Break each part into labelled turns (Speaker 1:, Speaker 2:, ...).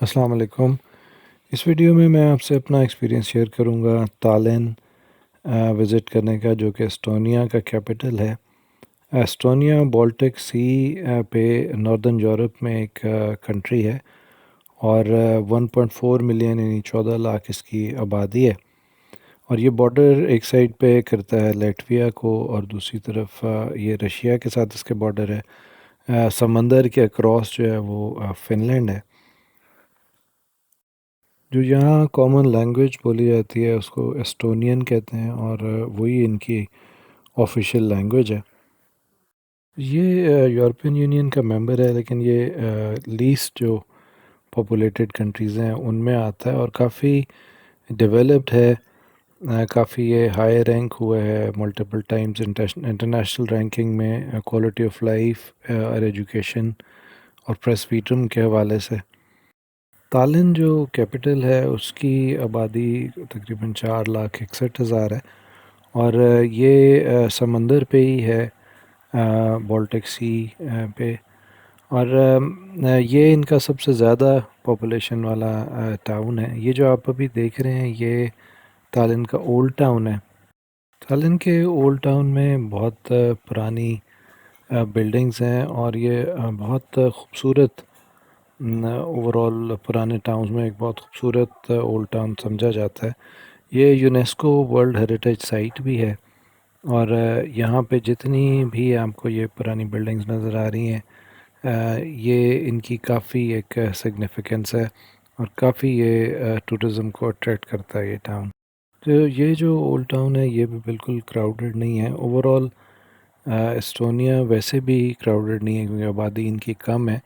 Speaker 1: अस्सलाम वालेकुम। इस वीडियो में मैं आपसे अपना एक्सपीरियंस शेयर करूंगा तालिन विज़िट करने का, जो कि एस्टोनिया का कैपिटल है। एस्टोनिया बाल्टिक सी पे नॉर्दर्न यूरोप में एक कंट्री है और 1.4 मिलियन यानी 14 लाख इसकी आबादी है। और ये बॉर्डर एक साइड पे करता है लातविया को और दूसरी तरफ ये रशिया के साथ इसके बॉर्डर है। समंदर के अक्रॉस जो है वो फ़िनलैंड है। जो यहाँ कॉमन लैंग्वेज बोली जाती है उसको एस्टोनियन कहते हैं और वही इनकी ऑफिशियल लैंग्वेज है। ये यूरोपियन यूनियन का मेंबर है, लेकिन ये लीस्ट जो पॉपुलेटेड कंट्रीज़ हैं उनमें आता है और काफ़ी डेवलप्ड है। काफ़ी ये हाई रैंक हुआ है मल्टीपल टाइम्स इंटरनेशनल रैंकिंग में, क्वालिटी ऑफ लाइफ और एजुकेशन और प्रेस फ्रीडम के हवाले से। तालिन जो कैपिटल है उसकी आबादी तकरीबन 4,61,000 है और ये समंदर पे ही है, बाल्टिक सी पे। और ये इनका सबसे ज़्यादा पॉपुलेशन वाला टाउन है। ये जो आप अभी देख रहे हैं ये तालिन का ओल्ड टाउन है। तालिन के ओल्ड टाउन में बहुत पुरानी बिल्डिंग्स हैं और ये बहुत खूबसूरत, ओवरऑल पुराने टाउन्स में एक बहुत खूबसूरत ओल्ड टाउन समझा जाता है। ये यूनेस्को वर्ल्ड हेरिटेज साइट भी है और यहाँ पे जितनी भी आपको ये पुरानी बिल्डिंग्स नज़र आ रही हैं, ये इनकी काफ़ी एक सिग्निफिकेंस है और काफ़ी ये टूरिज़म को अट्रैक्ट करता है ये टाउन। तो ये जो ओल्ड टाउन है ये भी बिल्कुल क्राउडेड नहीं है। ओवरऑल एस्टोनिया वैसे भी क्राउडेड नहीं है क्योंकि आबादी इनकी कम है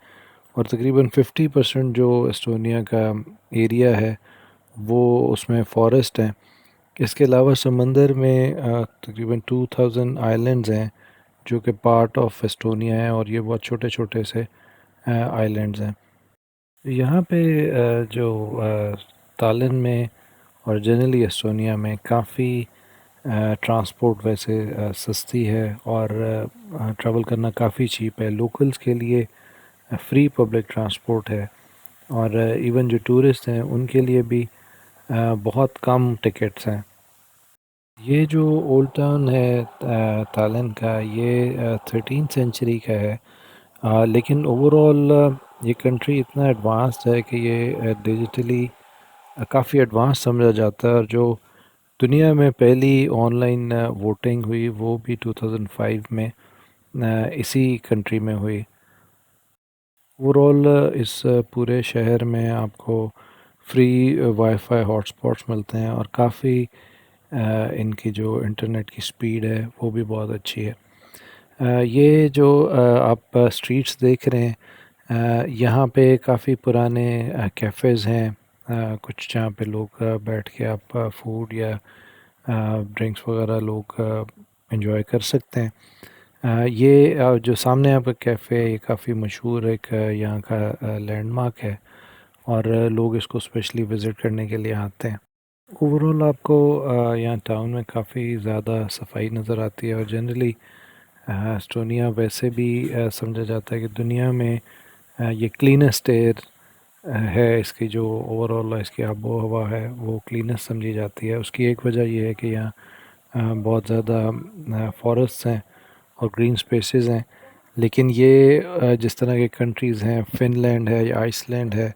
Speaker 1: और तकरीबन 50% जो एस्टोनिया का एरिया है वो उसमें फ़ॉरेस्ट है। इसके अलावा समंदर में तकरीबन 2000 आइलैंड्स हैं जो कि पार्ट ऑफ एस्टोनिया है और ये बहुत छोटे छोटे से आइलैंड्स हैं। यहाँ पे जो तालिन में और जनरली एस्टोनिया में काफ़ी ट्रांसपोर्ट वैसे सस्ती है और ट्रैवल करना काफ़ी चीप है। लोकल्स के लिए फ्री पब्लिक ट्रांसपोर्ट है और इवन जो टूरिस्ट हैं उनके लिए भी बहुत कम टिकट्स हैं। ये जो ओल्ड टाउन है तालन का, ये 13th सेंचुरी का है। लेकिन ओवरऑल ये कंट्री इतना एडवांस्ड है कि ये डिजिटली काफ़ी एडवांस समझा जाता है और जो दुनिया में पहली ऑनलाइन वोटिंग हुई वो भी 2005 में इसी कंट्री में हुई। ओवरऑल इस पूरे शहर में आपको फ्री वाईफाई हॉटस्पॉट्स मिलते हैं और काफ़ी इनकी जो इंटरनेट की स्पीड है वो भी बहुत अच्छी है। ये जो आप स्ट्रीट्स देख रहे हैं, यहाँ पे काफ़ी पुराने कैफ़ेज़ हैं, कुछ जहाँ पे लोग बैठ के आप फूड या ड्रिंक्स वगैरह लोग एंजॉय कर सकते हैं। ये जो सामने आपका कैफ़े है ये काफ़ी मशहूर एक यहाँ का लैंडमार्क है और लोग इसको स्पेशली विज़िट करने के लिए आते हैं। ओवरऑल आपको यहाँ टाउन में काफ़ी ज़्यादा सफाई नज़र आती है और जनरली एस्टोनिया वैसे भी समझा जाता है कि दुनिया में ये क्लीनेस्ट एयर है। इसकी जो ओवरऑल इसकी आबो हवा है वो क्लीनेस्ट समझी जाती है। उसकी एक वजह ये है कि यहाँ बहुत ज़्यादा फॉरेस्ट हैं और ग्रीन स्पेसेस हैं। लेकिन ये जिस तरह के कंट्रीज़ हैं, फ़िनलैंड है या आइसलैंड है,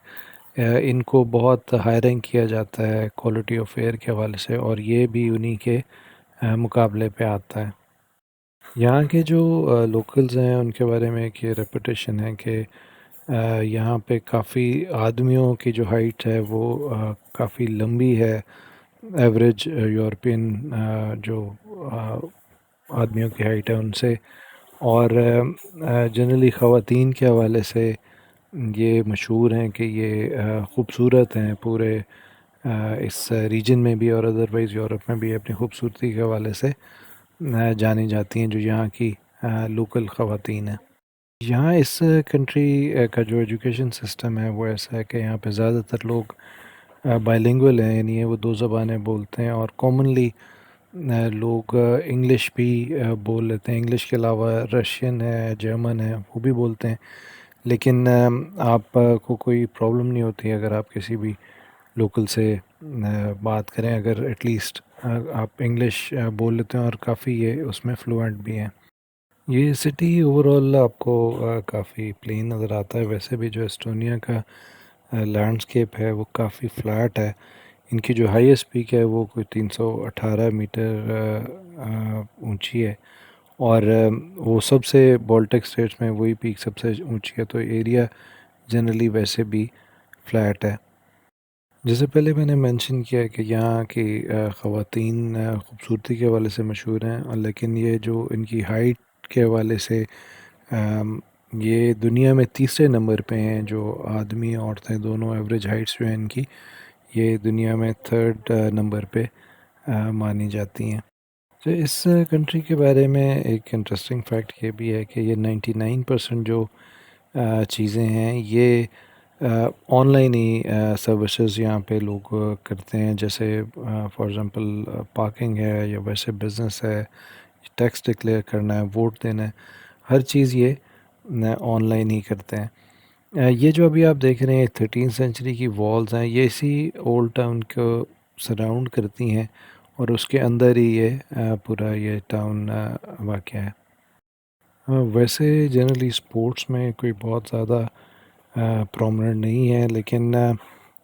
Speaker 1: इनको बहुत हाई रैंक किया जाता है क्वालिटी ऑफ एयर के हवाले से और ये भी उन्हीं के मुकाबले पे आता है। यहाँ के जो लोकल्स हैं उनके बारे में एक ये रेपुटेशन है कि यहाँ पे काफ़ी आदमियों की जो हाइट है वो काफ़ी लंबी है एवरेज यूरोपियन जो आदमियों की हाइट है उनसे। और जनरली ख़वातीन के हवाले से ये मशहूर हैं कि ये ख़ूबसूरत हैं पूरे इस रीजन में भी और अदरवाइज़ यूरोप में भी अपनी खूबसूरती के हवाले से जानी जाती हैं जो यहाँ की लोकल ख़वातीन हैं। यहाँ इस कंट्री का जो एजुकेशन सिस्टम है वो ऐसा है कि यहाँ पे ज़्यादातर लोग बाइलिंगुअल हैं, यानी वो दो ज़बानें बोलते हैं और कॉमनली लोग इंग्लिश भी बोल लेते हैं। इंग्लिश के अलावा रशियन है, जर्मन है, वो भी बोलते हैं। लेकिन आपको कोई प्रॉब्लम नहीं होती अगर आप किसी भी लोकल से बात करें, अगर एटलीस्ट आप इंग्लिश बोल लेते हैं और काफ़ी ये उसमें फ्लुएंट भी हैं। ये सिटी ओवरऑल आपको काफ़ी प्लेन नज़र आता है। वैसे भी जो एस्टोनिया का लैंडस्केप है वो काफ़ी फ्लैट है। इनकी जो हाईएस्ट पीक है वो कोई 318 मीटर ऊंची है। और वो सबसे बाल्टिक स्टेट्स में वही पीक सबसे ऊंची है, तो एरिया जनरली वैसे भी फ्लैट है। जैसे पहले मैंने मेंशन किया है कि यहाँ की ख़वातीन ख़ूबसूरती के हवाले से मशहूर हैं, और लेकिन ये जो इनकी हाइट के हवाले से ये दुनिया में तीसरे नंबर पे हैं। जो आदमी और औरतें दोनों एवरेज हाइट्स जो हैं इनकी, ये दुनिया में थर्ड नंबर पे मानी जाती हैं। तो इस कंट्री के बारे में एक इंटरेस्टिंग फैक्ट ये भी है कि ये 99% जो चीज़ें हैं ये ऑनलाइन ही सर्विसेज यहाँ पे लोग करते हैं। जैसे फॉर एग्ज़ाम्पल पार्किंग है, या वैसे बिज़नेस है, टैक्स डिक्लेयर करना है, वोट देना है, हर चीज़ ये ऑनलाइन ही करते हैं। ये जो अभी आप देख रहे हैं 13th सेंचुरी की वॉल्स हैं, ये इसी ओल्ड टाउन को सराउंड करती हैं, और उसके अंदर ही ये पूरा ये टाउन वाक़ है। वैसे जनरली स्पोर्ट्स में कोई बहुत ज़्यादा प्रोमिनेंट नहीं है, लेकिन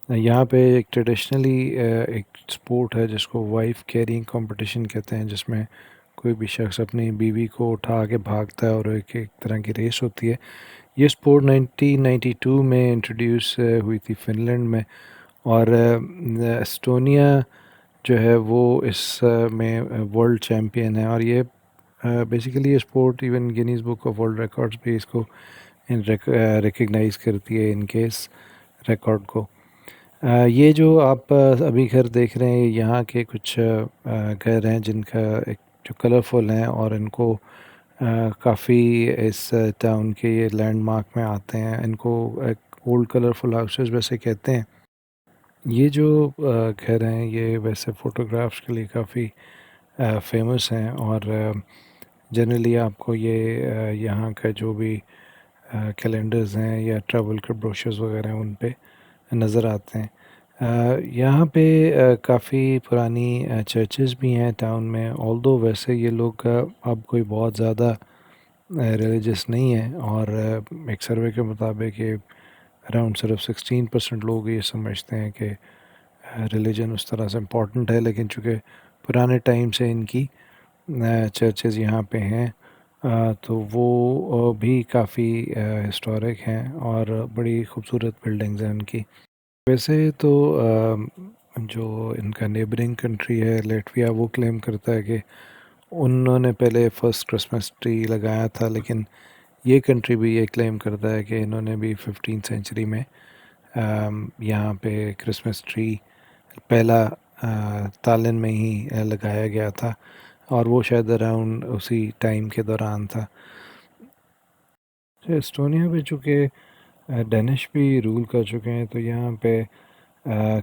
Speaker 1: यहाँ पे एक ट्रेडिशनली एक स्पोर्ट है जिसको वाइफ कैरिंग कंपटीशन कहते हैं, जिसमें कोई भी शख्स अपनी बीवी को उठा के भागता है और एक एक तरह की रेस होती है। ये स्पोर्ट 1992 में इंट्रोड्यूस हुई थी फ़िनलैंड में। और एस्टोनिया जो है वो इस में वर्ल्ड चैम्पियन है। और ये बेसिकली ये sport even Guinness book of world records भी इसको रिकग्नाइज़ करती है इनके इस रिकॉर्ड को। ये जो आप अभी घर देख रहे हैं, यहाँ के कुछ घर हैं जिनका एक जो कलरफुल हैं, और इनको काफ़ी इस टाउन के ये लैंडमार्क में आते हैं। इनको एक ओल्ड कलरफुल हाउसेस वैसे कहते हैं। ये जो घर हैं ये वैसे फ़ोटोग्राफ्स के लिए काफ़ी फेमस हैं, और जनरली आपको ये यहाँ का जो भी कैलेंडर्स हैं या ट्रैवल के ब्रोशर्स वगैरह हैं उन पे नज़र आते हैं। यहाँ पे काफ़ी पुरानी चर्चेज़ भी हैं टाउन में, ऑल्दो वैसे ये लोग अब कोई बहुत ज़्यादा रिलीजियस नहीं है। और एक सर्वे के मुताबिक ये अराउंड सिर्फ 16% लोग ये समझते हैं कि रिलीजन उस तरह से इम्पोर्टेंट है। लेकिन चूँकि पुराने टाइम से इनकी चर्चेज़ यहाँ पे हैं, तो वो भी काफ़ी हिस्टोरिक हैं और बड़ी खूबसूरत बिल्डिंग्स हैं उनकी। वैसे तो जो इनका नेबरिंग कंट्री है लेटविया, वो क्लेम करता है कि उन्होंने पहले फर्स्ट क्रिसमस ट्री लगाया था, लेकिन ये कंट्री भी ये क्लेम करता है कि इन्होंने भी 15th सेंचुरी में यहाँ पे क्रिसमस ट्री पहला तालिन में ही लगाया गया था, और वो शायद अराउंड उसी टाइम के दौरान था। तो एस्टोनिया पे चूँकि डेनिश भी रूल कर चुके हैं, तो यहाँ पे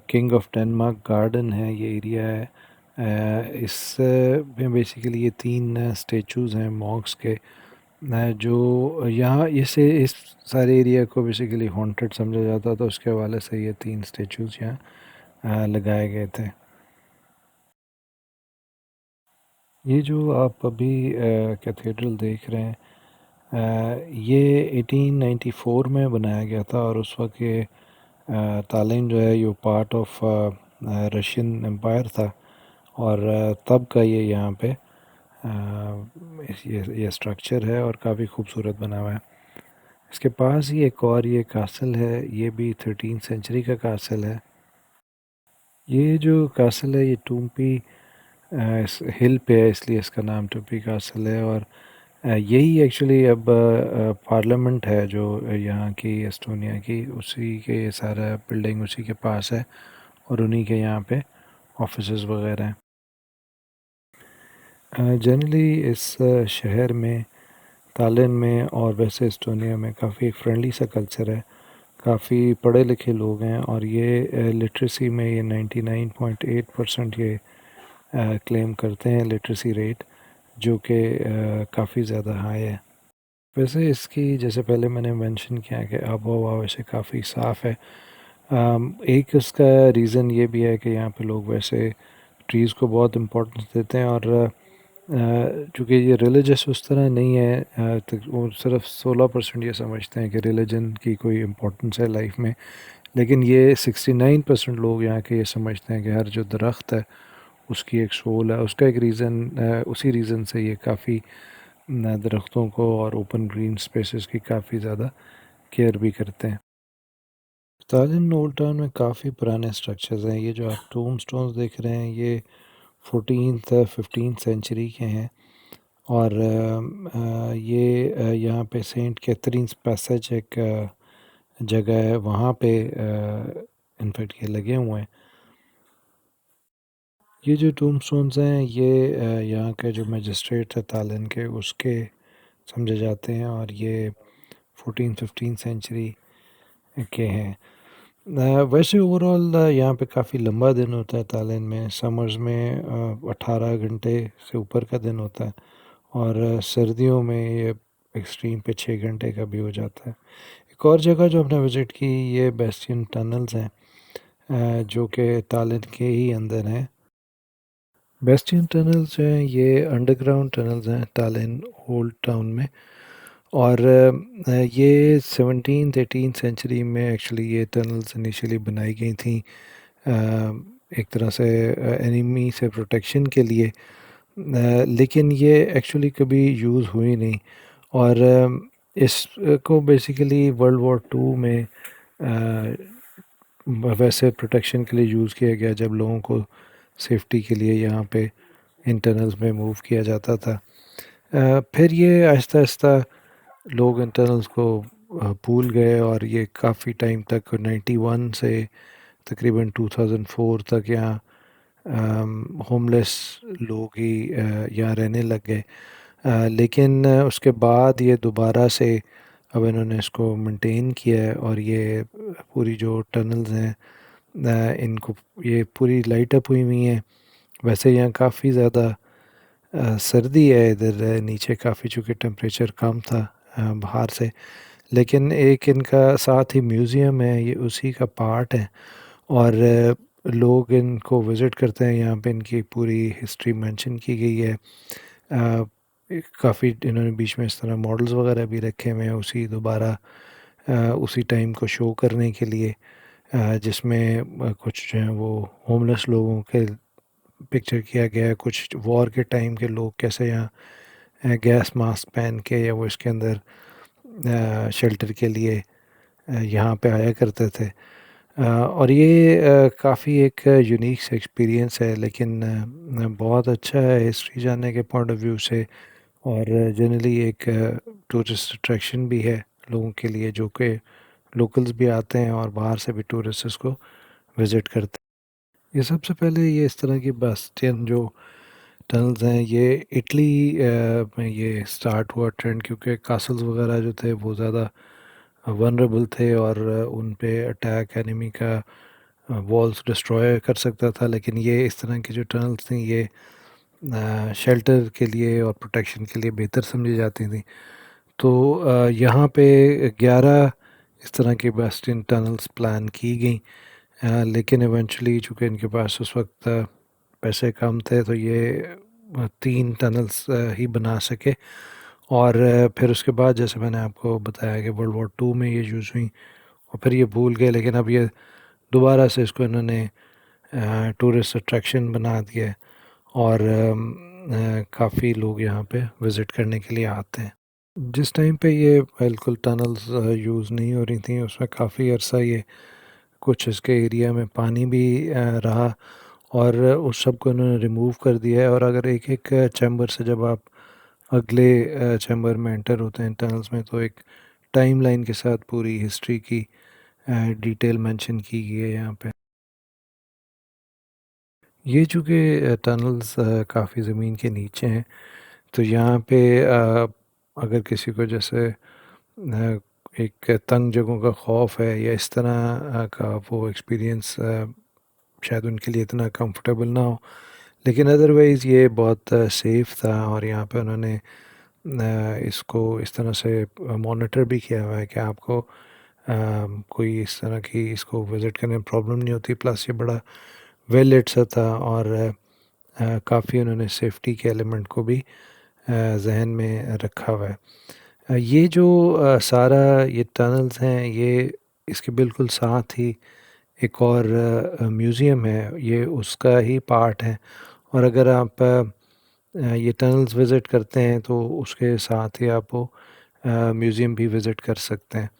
Speaker 1: किंग ऑफ डेनमार्क गार्डन है, ये एरिया है। इस में बेसिकली ये तीन स्टेचूज़ हैं मॉन्क्स के, जो यहाँ इसे इस सारे एरिया को बेसिकली हॉन्टेड समझा जाता था, उसके हवाले से ये तीन स्टेचूज़ यहाँ लगाए गए थे। ये जो आप अभी कैथेड्रल देख रहे हैं, ये 1894 में बनाया गया था, और उस वक्त ये तालीम जो है ये पार्ट ऑफ रशियन एम्पायर था। और तब का ये यहाँ पे ये स्ट्रक्चर है और काफ़ी खूबसूरत बना हुआ है। इसके पास ही एक और ये कासल है, ये भी 13th सेंचुरी का कासल है। ये जो कासल है ये टूम्पी इस हिल पे है, इसलिए इसका नाम टूम्पी कासल है। और यही एक्चुअली अब पार्लियामेंट है जो यहाँ की एस्टोनिया की, उसी के ये सारा बिल्डिंग उसी के पास है, और उन्हीं के यहाँ पे ऑफिसेज वगैरह हैं। जनरली इस शहर में, तालिन में और वैसे एस्टोनिया में काफ़ी फ्रेंडली सा कल्चर है। काफ़ी पढ़े लिखे लोग हैं, और ये लिटरेसी में ये 99.8% ये क्लेम करते हैं लिटरेसी रेट, जो कि काफ़ी ज़्यादा हाई है। वैसे इसकी जैसे पहले मैंने मेंशन किया कि आबो हवा वैसे काफ़ी साफ़ है। एक इसका रीज़न ये भी है कि यहाँ पे लोग वैसे ट्रीज़ को बहुत इम्पोर्टेंस देते हैं, और चूँकि ये रिलीजियस उस तरह नहीं है, तो वो सिर्फ 16% ये समझते हैं कि रिलीजन की कोई इम्पोर्टेंस है लाइफ में। लेकिन ये 69% लोग यहाँ के ये समझते हैं कि हर जो दरख्त है उसकी एक सोल है। उसका एक रीज़न, उसी रीज़न से ये काफ़ी दरख्तों को और ओपन ग्रीन स्पेसेस की काफ़ी ज़्यादा केयर भी करते हैं। तालिन ओल्ड टाउन में काफ़ी पुराने स्ट्रक्चर्स हैं। ये जो आप टूम स्टोन्स देख रहे हैं ये 14th 15th सेंचुरी के हैं। और ये यहाँ पे सेंट कैथरीन्स पैसेज एक जगह है, वहाँ पे इनफैक्ट ये लगे हुए हैं। ये जो टूम स्टोन्स हैं ये यहाँ के जो मजिस्ट्रेट है तालिन के उसके समझे जाते हैं, और ये 14th 15th सेंचुरी के हैं। वैसे ओवरऑल यहाँ पे काफ़ी लंबा दिन होता है तालिन में। समर्स में 18 घंटे से ऊपर का दिन होता है, और सर्दियों में ये एक्सट्रीम पे 6 घंटे का भी हो जाता है। एक और जगह जो हमने विज़िट की ये बेस्टियन टनल्स हैं, जो कि तालिन के ही अंदर हैं। बेस्टियन टनल्स जो हैं ये अंडरग्राउंड टनल्स हैं तालिन ओल्ड टाउन में। और ये 17th 18th सेंचुरी में एक्चुअली ये टनल्स इनिशियली बनाई गई थी, एक तरह से एनिमी से प्रोटेक्शन के लिए। लेकिन ये एक्चुअली कभी यूज़ हुई नहीं। और इसको बेसिकली वर्ल्ड वॉर 2 में वैसे प्रोटेक्शन के लिए यूज़ किया गया, जब लोगों को सेफ्टी के लिए यहाँ पे इन टनल्स में मूव किया जाता था। फिर ये आहिस्ता आहिस्ता लोग इन टनल्स को भूल गए, और ये काफ़ी टाइम तक 91 से तकरीबन 2004 तक यहाँ होमलेस लोग ही यहाँ रहने लग गए। लेकिन उसके बाद ये दोबारा से अब इन्होंने इसको मेंटेन किया है, और ये पूरी जो टनल्स हैं इनको ये पूरी लाइट अप हुई हुई हैं। वैसे यहाँ काफ़ी ज़्यादा सर्दी है इधर, नीचे काफ़ी, चूँकि टेम्परेचर कम था बाहर से। लेकिन एक इनका साथ ही म्यूज़ियम है, ये उसी का पार्ट है। और लोग इनको विज़िट करते हैं, यहाँ पे इनकी पूरी हिस्ट्री मेंशन की गई है। काफ़ी इन्होंने बीच में इस तरह मॉडल्स वगैरह भी रखे हुए हैं उसी दोबारा उसी टाइम को शो करने के लिए, जिसमें कुछ जो है वो होमलेस लोगों के पिक्चर किया गया है। कुछ वॉर के टाइम के लोग कैसे यहाँ गैस मास्क पहन के या वो इसके अंदर शेल्टर के लिए यहाँ पे आया करते थे। और ये काफ़ी एक यूनिक सा एक्सपीरियंस है, लेकिन बहुत अच्छा है हिस्ट्री जानने के पॉइंट ऑफ व्यू से। और जनरली एक टूरिस्ट अट्रैक्शन भी है लोगों के लिए, जो कि लोकल्स भी आते हैं और बाहर से भी टूरिस्ट इसको विज़िट करते हैं। ये सबसे पहले ये इस तरह की बास्टियन जो टनल्स हैं ये इटली में ये स्टार्ट हुआ ट्रेंड, क्योंकि कासल्स वगैरह जो थे वो ज़्यादा वनरेबल थे, और उन पे अटैक एनिमी का वॉल्स डिस्ट्रॉय कर सकता था। लेकिन ये इस तरह की जो टनल्स थी ये शेल्टर के लिए और प्रोटेक्शन के लिए बेहतर समझी जाती थी। तो यहाँ पे 11 इस तरह की बेस्टियन टनल्स प्लान की गई। लेकिन इवेंचुअली चूँकि इनके पास उस वक्त पैसे कम थे, तो ये 3 टनल्स ही बना सके। और फिर उसके बाद जैसे मैंने आपको बताया कि वर्ल्ड वॉर 2 में ये यूज़ हुई, और फिर ये भूल गए। लेकिन अब ये दोबारा से इसको इन्होंने टूरिस्ट अट्रैक्शन बना दिया है, और काफ़ी लोग यहाँ पे विज़िट करने के लिए आते हैं। जिस टाइम पे ये बिल्कुल टनल्स यूज़ नहीं हो रही थी उसमें काफ़ी अरसा ये कुछ इसके एरिया में पानी भी रहा, और उस सब को इन्होंने रिमूव कर दिया है। और अगर एक एक चैम्बर से जब आप अगले चैम्बर में एंटर होते हैं टनल्स में, तो एक टाइमलाइन के साथ पूरी हिस्ट्री की डिटेल मेंशन की गई है यहाँ पे। ये चूँकि टनल्स काफ़ी ज़मीन के नीचे हैं, तो यहाँ पे अगर किसी को जैसे एक तंग जगहों का खौफ है या इस तरह का वो एक्सपीरियंस शायद उनके लिए इतना कंफर्टेबल ना हो। लेकिन अदरवाइज़ ये बहुत सेफ़ था, और यहाँ पे उन्होंने इसको इस तरह से मॉनिटर भी किया हुआ है कि आपको कोई इस तरह की इसको विज़िट करने में प्रॉब्लम नहीं होती। प्लस ये बड़ा वेल lit सा था और काफ़ी उन्होंने सेफ्टी के एलिमेंट को भी जहन में रखा हुआ है। ये जो सारा ये टनल्स हैं, ये इसके बिल्कुल साथ ही एक और म्यूज़ियम है, ये उसका ही पार्ट है। और अगर आप ये टनल्स विज़िट करते हैं तो उसके साथ ही आप वो म्यूज़ियम भी विज़िट कर सकते हैं।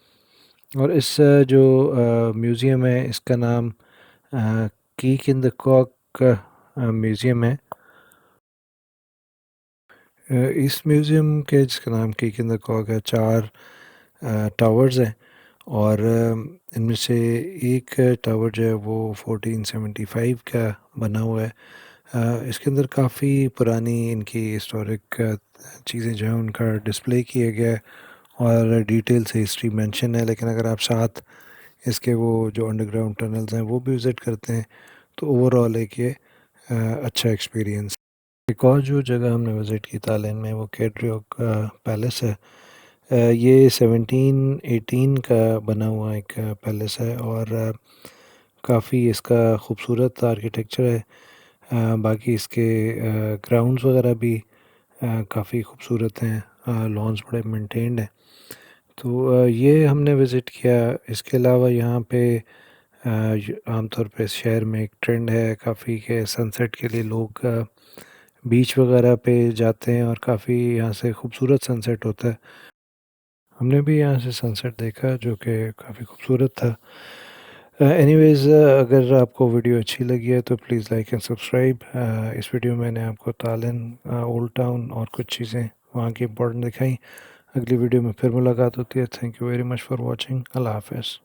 Speaker 1: और इस जो म्यूज़ियम है इसका नाम Kiek in de Kök museum है। इस म्यूज़ियम के जिसका नाम कीक इन द कॉक है, 4 टावर्स हैं और इनमें से एक टावर जो है वो 1475 का बना हुआ है। इसके अंदर काफ़ी पुरानी इनकी हिस्टोरिक चीज़ें जो हैं उनका डिस्प्ले किया गया है और डिटेल से हिस्ट्री मेंशन है। लेकिन अगर आप साथ इसके वो जो अंडरग्राउंड टनल्स हैं वो भी विज़िट करते हैं तो ओवरऑल एक ये अच्छा एक्सपीरियंस। एक और जो जगह हमने विज़िट की ताइलैंड में वो केड्रियोक पैलेस है। ये 1718 का बना हुआ एक पैलेस है और काफ़ी इसका खूबसूरत आर्किटेक्चर है। बाकी इसके ग्राउंड्स वगैरह भी काफ़ी खूबसूरत हैं, लॉन्स बड़े मेंटेन्ड हैं। तो ये हमने विज़िट किया। इसके अलावा यहाँ पे आमतौर पे शहर में एक ट्रेंड है काफ़ी के सनसेट के लिए लोग बीच वगैरह पे जाते हैं और काफ़ी यहाँ से खूबसूरत सनसेट होता है। हमने भी यहाँ से सनसेट देखा जो कि काफ़ी खूबसूरत था। एनीवेज़ अगर आपको वीडियो अच्छी लगी है तो प्लीज़ लाइक एंड सब्सक्राइब। इस वीडियो में मैंने आपको तालन ओल्ड टाउन और कुछ चीज़ें वहाँ की इम्पोर्टेंट दिखाई। अगली वीडियो में फिर मुलाकात होती है। Thank you very much for watching. अल्लाह हाफ़िज़।